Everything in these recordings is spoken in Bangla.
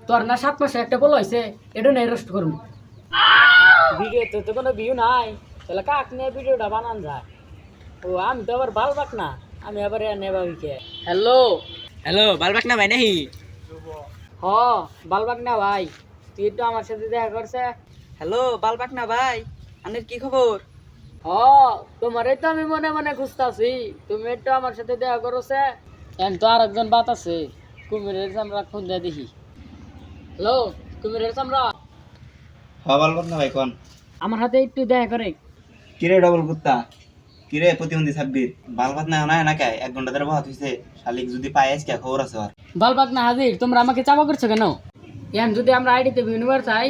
তোর না 7 মাসে একটা বল হয়েছে এটা নিয়ে রোস্ট করবো। ভিডিও তো কোনো ভিউ নাই, তাহলে কাক নিয়ে ভিডিওটা বানান যায়। ও আমি তো আবার বালবাক না, আমি আবার নেবাবিকে। হ্যালো হ্যালো বালবাক না ভাই নাহি? হ বালবাক না ভাই, তুই তো আমার সাথে দেখা করছে। হ্যালো বালবাক না ভাই, আনের কি খবর? হ তোমারই তো আমি মনে মনে খুঁজতাছি, তুমি একটু আমার সাথে দেখা করছে। এখন তো আর একজন বাত আছে, কুমিরের চামড়া খুন দিয়ে দেখি। হ্যালো কুমিরের চামড়া, হ্যাঁ বলবো না ভাই কোন আমার হাতে একটু দেখা করে। কিরে ডবল কুত্তা, কিরে প্রতিবন্ধী সাব্বির, বালবাত না না না কে 1 ঘন্টা ধরে বহুত হইছে, শালিক যদি পাইস কে খবর আছে আর? বালবাগ না হাজির, তোমরা আমাকে চাপা করছো কেন? এখন যদি আমরা আইডিতে ভিউনিবার চাই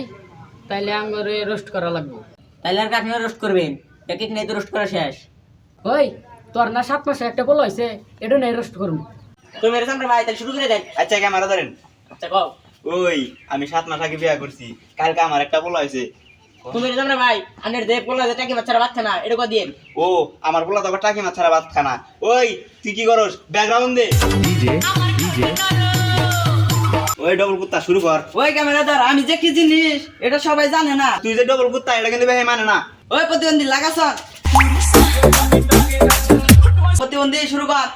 তাইলে আঙ্গরে রোস্ট করা লাগবে। তাইলে আর কাকে রোস্ট করবেন? এক এক নিয়ে তো রোস্ট করা শেষ। ওই তোর না 7 মাসে একটা বল হয়েছে এটা নিয়ে রোস্ট করবো। তুমি মেরে সামনে ভাই তাহলে শুরু করে দেন। আচ্ছা ক্যামেরা ধরেন। আচ্ছা কও। ওই আমি 7 মাস আগে বিয়ে করছি, কালকে আমার একটা পোলা হয়েছে। তুমি মেরে সামনে ভাই আনের দে পোলা যে টাকি বাচ্চারা বাচ্চা না এটা কো দিন। ও আমার পোলা তো আবার টাকি মাছ ছাড়া ভাত খানা। ওই তুই কি করস, ব্যাকগ্রাউন্ড দে ডিজে ডিজে। ওই ডবল কুত্তা শুরু কর। ওই ক্যামেরাদার আমি যে কি জিনিস এটা সবাই জানে না। তুই যে ডবল কুত্তা এটা কিন্তু ভাই মানে না। ওই প্রতিবন্ধী লাগাছ প্রতিবন্ধী শুরু কর।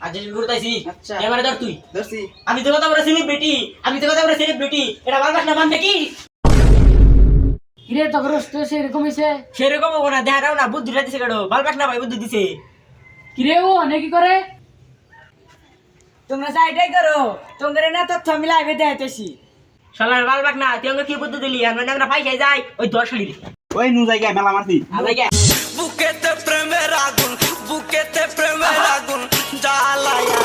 আজ শুরু তাইছি। আচ্ছা ক্যামেরাদার তুই ধরছি। আমি তো কথা বলে সেলিব্রিটি, আমি তো কথা বলে সেলিব্রিটি, এটা বালবাক না বান্ধে কি? কিরে তোর রোস্ট সেরকম হয়েছে? সেরকম হবো না, দেখাটাও না, বুদ্ধিটা দিছে কেডো, বালবাক না ভাই বুদ্ধি দিছে। কিরে ও অনেক কি করে? তোমরা সাইডাই করো, তোমাদের না তথ্য আমি লাইভে দেখাইতেছি। শালার বালবাক না, তুই আমাকে কি বুদ্ধি দিলি? আমরা পাই খাই যাই ওই 10 শালি ওই নু জায়গায় মেলা মারছি। আলাইগে বুকেতে প্রেমের আগুন, বুকেতে প্রেমের আগুন জ্বালায়া